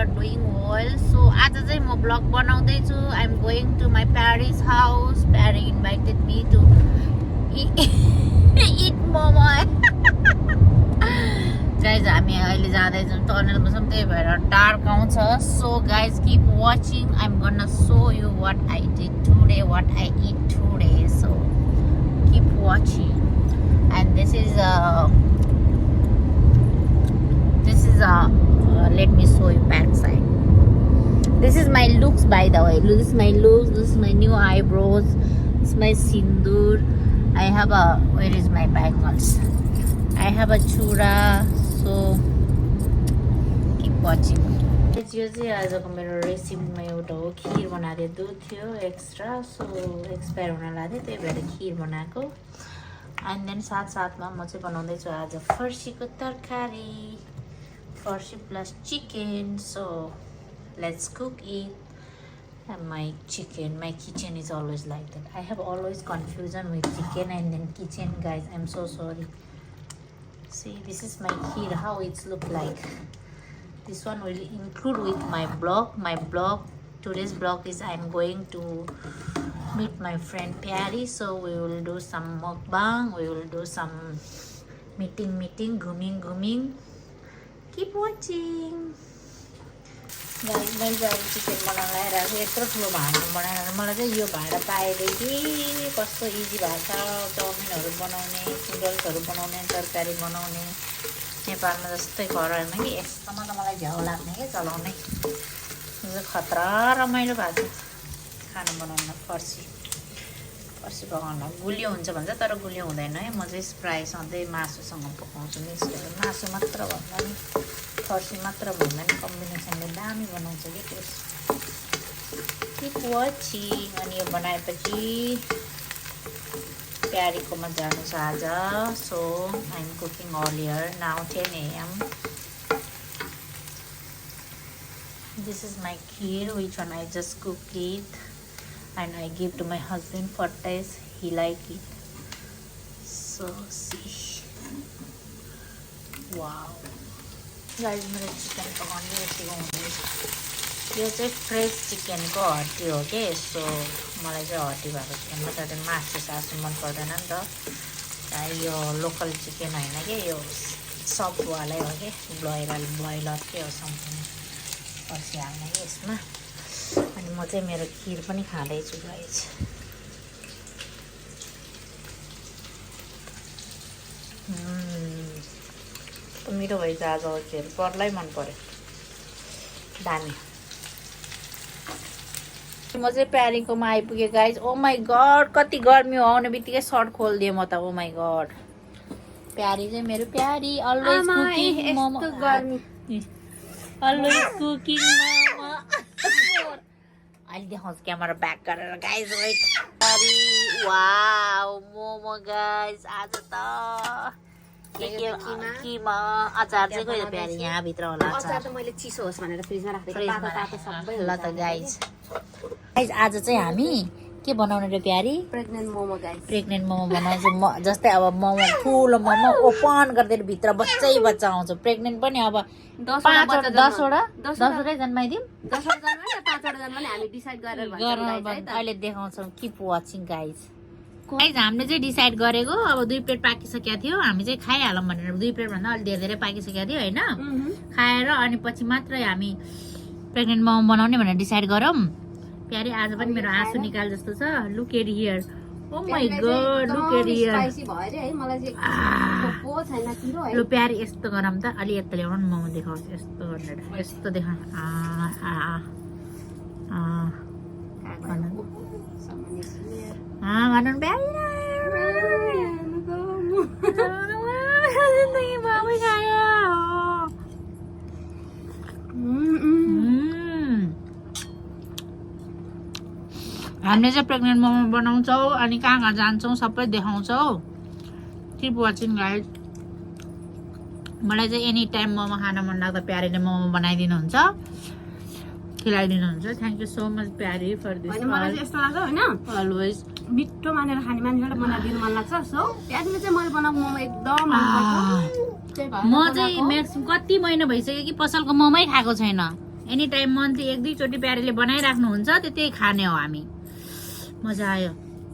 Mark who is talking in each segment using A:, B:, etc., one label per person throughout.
A: are doing well. So आज चाहिँ म ब्लग बनाउँदै छु. I'm going to my Paris house. Pyari invited me to eat momo. Guys, हामी अहिले जाँदैछौँ टनलमा छौँ त्यही भएर डार्क आउँछ. So guys, keep watching. I'm gonna show you what I did today, what I eat today. So keep watching. And this is let me show you back side. This is my looks, by the way. This is my looks. This is my new eyebrows. This is my sindoor. I have a, where is my bangles? I have a chura. So keep watching. यो चाहिँ आजको मेरो रेसिपीमा एउटा हो. खिर बनाएको थिएँ, दुध थियो एक्स्ट्रा, सो एक्सपायर हुन लाग्यो त्यही भएर खिर बनाएको. एन्ड देन साथमा म चाहिँ बनाउँदैछु आज फर्सीको तरकारी. Farsi plus chicken, so let's cook it. And my kitchen is always like that. I have always confusion with chicken and then kitchen, guys. I'm so sorry. See, this is my kheer, how it's look like. This one will include with my blog. Today's blog is I'm going to meet my friend Pyari, so we will do some mukbang, we will do some meeting, grooming. Keep watching. Guys, मैले अब chicken बनाउन लगाइरहेको यत्रो ठुलो भाँडा बनाएर मलाई चाहिँ यो भाँडा पाएदेखि कस्तो इजी भएको छ चाउमिनहरू बनाउने, नुडल्सहरू बनाउने, तरकारी बनाउने. नेपालमा जस्तै घरहरूमा कि यस्तोमा त मलाई झ्याउ लाग्ने क्या चलाउने. यो चाहिँ खतरा रमाइलो भएको छ खाना बनाउन. फर्सी पकाउन गुलियो हुन्छ भन्छ तर गुलियो हुँदैन है. म चाहिँ प्रायः सधैँ मासुसँग पकाउँछु मिक्स गरेर. मासु मात्र भन्दा नि फर्सी मात्र भन्दा नि कम्बिनेसनले दामी बनाउँछ कि त्यस. Keep watching. अनि यो बनाएपछि प्यारीकोमा जानु छ आज. So I am cooking earlier now 10 AM. This is my kheer which one I just cook it. And I give to my husband for taste. He like it. So see. Wow. Guys, मेरो chicken पकाउने यतिको हुँदैछ. यो चाहिँ fresh चिकनको हड्डी हो के. सो मलाई चाहिँ हड्डी भएको चिकन मात्र मासु सासु मन पर्दैन नि त. यो लोकल चिकन होइन कि यो सबवालै हो कि. ब्रोइलर के हो समथिङ पर्सी हाल्ने कि यसमा. अनि म चाहिँ मेरो खिर पनि खाँदैछु गाइस. मिठो भएछ आज खिर. पर्लै मन पर्यो. दामी. म चाहिँ प्यारीकोमा आइपुगेँ गाइस. ओ माई गड कति गर्मी हो. आउने बित्तिकै सर्ट खोलिदिएँ म त. Oh my god. प्यारी चाहिँ मेरो Pyari. Always cooking momo. Always cooking momo. अहिले देखाउँछु क्यामेरा ब्याक गरेर guys. Wait. Wow momo guys. आज त किमा अचार चाहिँ कहिले प्यारी यहाँभित्र होला. अचार त मैले चिसो होस् भनेर फ्रिजमा राखेको. ल त गाइज आज चाहिँ हामी के बनाउने रे प्यारी? Pregnant momo guys. Pregnant momo बनाउँछु. जस्तै अब मोमो ठुलो मोमो ओपन गरिदिएर भित्र बच्चा आउँछ. प्रेग्नेन्ट पनि अब 10वटा जन्माइदिउँ. 10वटा जन्मायो 5वटा जन्माने हामी डिसाइड गरेर अहिले देखाउँछौँ. Keep watching guys. हामीले चाहिँ डिसाइड गरेको अब 2 प्लेट पाकिसकेको थियो. हामी चाहिँ खाइहालौँ भनेर 2 प्लेट भन्दा अलिक धेरै पाकिसकेको थियो होइन. खाएर अनि पछि मात्रै हामी प्रेग्नेन्ट मोमो बनाउने भनेर डिसाइड गरौँ. प्यारी आज पनि मेरो आँसु निकाल जस्तो छ. Look at here. Oh my god look at here. लु प्यारी यस्तो गरौँ त. अलि यस्तो ल्याउनु नि मोमो देखाउँछु. यस्तो गरेर यस्तो देखा. भनौँ प्यारी. मोमो खायो. हामीले चाहिँ प्रेग्नेन्ट मोमो बनाउँछौँ अनि कहाँ जान्छौँ सबै देखाउँछौँ. Keep watching guys. मलाई चाहिँ एनी टाइम मोमो खान मन लाग्दा प्यारीले मोमो बनाइदिनुहुन्छ, खिलाइदिनुहुन्छ. Thank you so much Pyari for this. मलाई चाहिँ यस्तो लाग्छ होइन, अलवेज मिठो मानेर खाने मान्छेलाई बनाइदिनु मन लाग्छ. सो प्यारीले चाहिँ मैले बनाएको मोमो एकदम मन पर्छ. म चाहिँ म्याक्सिमम कति महिना भइसक्यो कि पसलको मोमै खाएको छैन. एनी टाइम मन्थली 1-2 चोटि प्यारीले बनाइराख्नुहुन्छ त्यही खाने हो हामी मजा आयो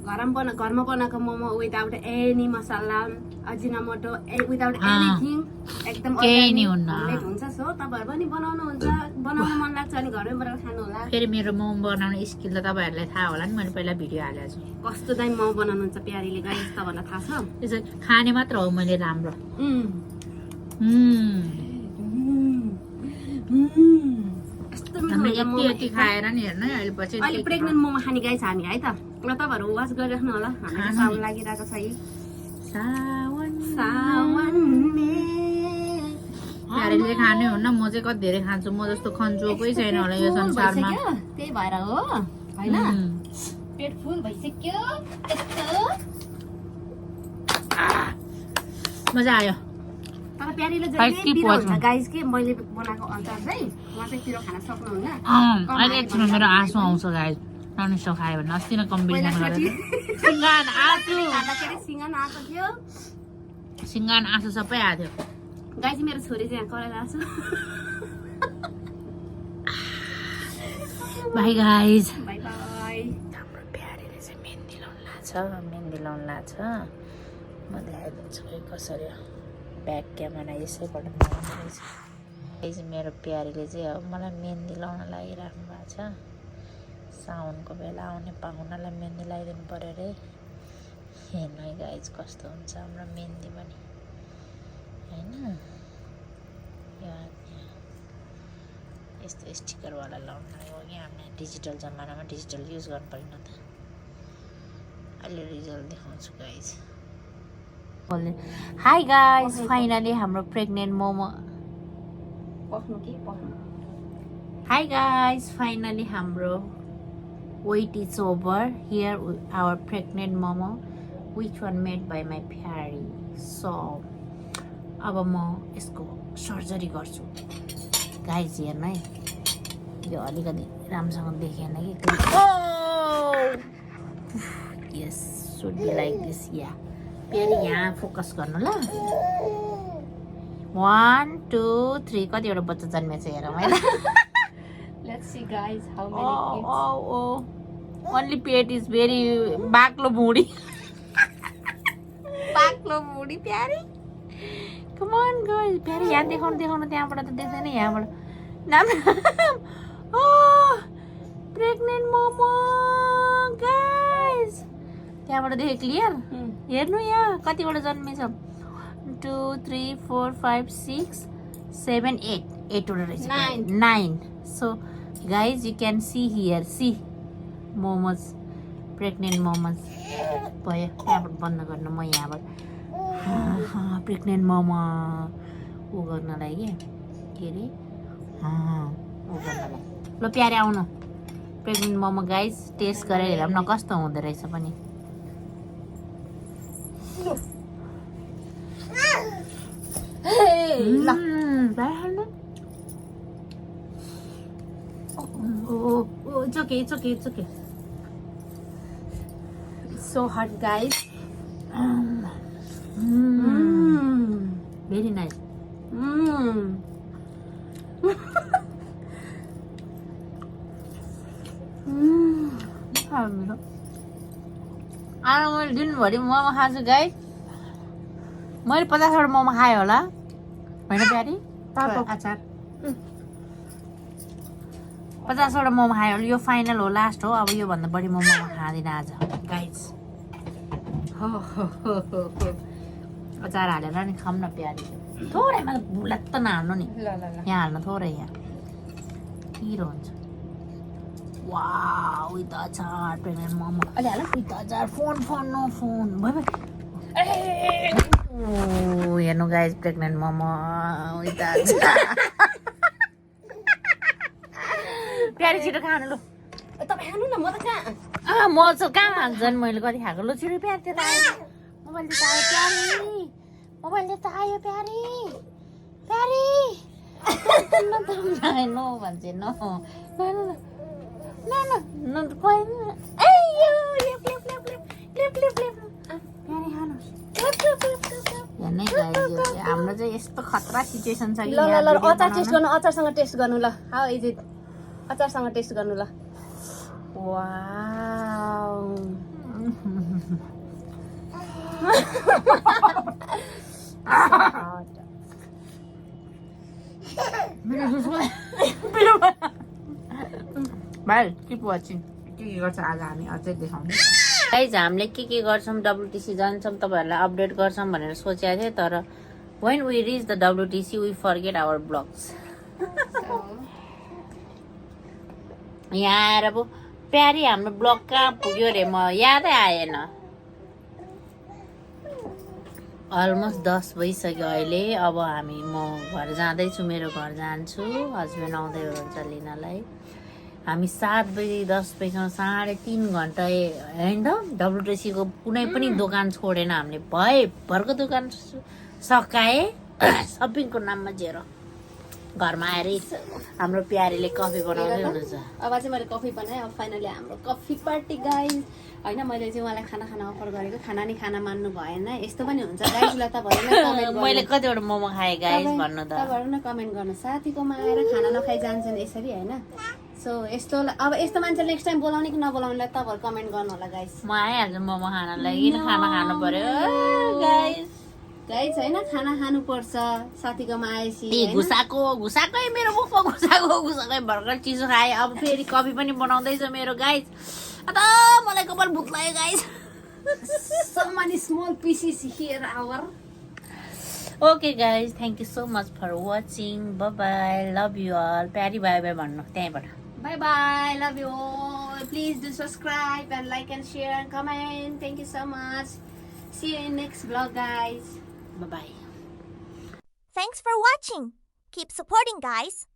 B: घरमा बनाएको मोमो विदाउट एनी मसला अजिनामोटो विदाउट एनीथिङ एकदम
A: केही नि हुन्न
B: हुन्छ सो तपाईहरु पनि बनाउनुहुन्छ बनाउन मन लाग्छ अनि घरमै बनाएर खानु होला
A: फेरि मेरो मोमो बनाउने स्किल त तपाईहरुलाई थाहा होला नि मैले पहिला भिडियो हालेको छु
B: कस्तो दामी मोमो बनाउनुहुन्छ प्यारीले गाइस तपाईहरुलाई थाहा छ
A: त्यसै खाने मात्र हो मैले राम्रो हामीले यति खाएर नि हेर्नु है अहिले पछि
B: अहिले प्रेग्नेन्ट मोमो खाने गाइस हामी है त ल तपाईहरु वाच गरिराख्नु होला हामी साउन लागिरहेको छ है सावन
A: प्यारीले खाने हो न म चाहिँ कति धेरै खान्छु म जस्तो खन्चोकै छैन होला यो संसारमा
B: त्यही भएर हो हैन पेट फुल भइसक्यो यस्तो
A: मजा आयो
B: तर प्यारीले जहिले पिरो हुन्छ गाइस के मैले बनाएको अचार चाहिँ म चाहिँ पिरो खान सक्नुहुन्न
A: अहिले एकछिन मेरो आँसु आउँछ गाइस ननिसो खायो भने अस्ति नै कम्बिनेसन गरेर सिङ्गान आँसु
B: खाँदाखेरि सिङ्गान आएको थियो
A: सिङ्गान आँसु सबै आएको थियो
B: गाइस मेरो छोरी चाहिँ कराइरहेको छु
A: बाई गाइस
B: बाई बाई
A: हाम्रो प्यारीले चाहिँ मेहन्दी लाउन लाग्छ म देखाइदिन्छु है कसरी ब्याक क्यामेरा यसैबाट बनाउँदैछ मेरो प्यारीले चाहिँ अब मलाई मेहन्दी लाउन लागिराख्नु भएको छ साउनको बेला आउने पाहुनालाई मेहन्दी लगाइदिनु पर्यो अरे हेर्नु है गाइज कस्तो हुन्छ हाम्रो मेहन्दी पनि होइन यस्तो स्टिकरवाला लाउनु लाग्यो कि हामीले डिजिटल जमानामा डिजिटल युज गर्नु पर्दैन त अहिले रिजल्ट देखाउँछु गाइज हाई गाइज फाइनली हाम्रो pregnant momo hi guys finally हाम्रो wait is over here our pregnant momo which one made by my pyari so अब म यसको सर्जरी गर्छु गाइज हेर्नु है यो अलिकति राम्रोसँग देखेन कि यस सुड बी लाइक दिस या फेरि यहाँ फोकस गर्नु ल 1 2 3 कतिवटा बच्चा जन्मेछ हेरौँ है
B: Let's see guys how many kids.
A: Oh. Only pet is very baklo moody. Baklo moody प्यारी. Come on guys. प्यारी यहाँ देखाउनु त्यहाँबाट त देख्दैन यहाँबाट. नाम oh pregnant momo guys. त्यहाँबाट देखे क्लियर? हेर्नु यहाँ कतिवटा जन्मेछ. 2 3 4 5 6 7 8 8वटा रहेछ. 9. So guys you can see here see momos pregnant momos भयो त्यहाँबाट बन्द गर्नु म यहाँबाट प्रेग्नेन्ट मोमो उ गर्नलाई के अरे उ गर्नलाई ल प्यारे आउनु प्रेग्नेन्ट मोमो गाइस टेस्ट गरेर हेरौँ न कस्तो हुँदो रहेछ पनि Oh, it's okay. It's so hot, guys. Very nice. मैले दिनभरि मोमो खान्छु गाइस मैले 50वटा मोमो खाएँ होला होइन प्यारी
B: अचार
A: 50वटा मोमो खायो यो फाइनल हो लास्ट हो अब यो भन्दा बढी मोमो खाँदिनँ आज गाइस अचार हालेर नि खाऊँ न प्यारी थोरै मतलब भुलात्त नहाल्नु नि यहाँ हाल्नु थोरै यहाँ पिरो हुन्छ वाउ विथ अचार प्रेग्नेन्ट मोमो अहिले हाल विथ अचार फोन नो फोन भयो हेर्नु गाइस प्रेग्नेन्ट मोमो विथ अचार प्यारी छिटो खानु लु
B: तपाईँ खानु न म त कहाँ
A: म चाहिँ कहाँ खान्छन् मैले कति खाएको लु छिटो प्यारी त्यो त आयो मोबाइल त आयो प्यारी मोबाइल त आयो प्यारी प्यारी नो भन्छ नो न कोही प्यारी खानु हेर्नै गाइस यो चाहिँ हाम्रो चाहिँ यस्तो खतरा सिचुएसन छ कि
B: ल ल ल अचार टेस्ट गर्नु अचारसँग टेस्ट गर्नु ल हाउ इज इट अचारसँग टेस्ट गर्नु ल वाउ
A: भाइ किप वाचिङ के गर्छ आज हामी अझै देखाउँदै गाइज हामीले के गर्छौँ WTC जान्छौँ तपाईँहरूलाई अपडेट गर्छौँ भनेर सोचेको थिएँ तर when we reach the WTC we forget our vlogs यहाँ आएर अब प्यारी हाम्रो ब्लग कहाँ पुग्यो अरे म यादै आएन अलमोस्ट 10 बजिसक्यो अहिले अब म घर जाँदैछु मेरो घर जान्छु हस्बेन्ड आउँदै हुनुहुन्छ लिनलाई हामी 7 बजी 10 बजीसम्म 3.5 घन्टा होइन त WTC को कुनै पनि दोकान छोडेन हामीले भरको दोकान सकाए सपिङको नाममा जेरो घरमा आएर हाम्रो प्यारीले कफी बनाउँदै हुनुहुन्छ
B: अब चाहिँ मैले कफी बनाएँ अब फाइनली हाम्रो कफी पार्टी गाइज होइन मैले चाहिँ उहाँलाई खाना अफर गरेको खाना नि खाना मान्नु भएन यस्तो पनि हुन्छ गाइजलाई तपाईँहरू
A: मैले कतिवटा मोमो खाएँ गाइज भन्नु त
B: तपाईँहरू नै कमेन्ट गर्नु साथीकोमा आएर खाना नखाइ जान्छन् यसरी होइन सो यस्तो अब यस्तो मान्छे नेक्स्ट टाइम बोलाउने कि नबोलाउनेलाई तपाईँहरू कमेन्ट गर्नु होला गाइज
A: म आइहाल्छु मोमो खानलाई किन खाना खानु पर्यो गाइज
B: गाइज होइन खाना खानुपर्छ साथीकोमा आएपछि
A: घुसाकै मेरो मुखमा घुसाकै भर्खर चिसो खाएँ अब फेरि कफी पनि बनाउँदैछ मेरो गाइज अत मलाई कपाल भुत लाग्यो guys
B: so many small pieces here our
A: okay guys thank you so much for watching bye bye love you all प्यारी बाई बाई भन्नु त्यहीँबाट
B: bye bye love you all please do subscribe and like and share and comment thank you so much see you in next vlog guys
A: bye bye
C: Thanks for watching. Keep supporting, guys.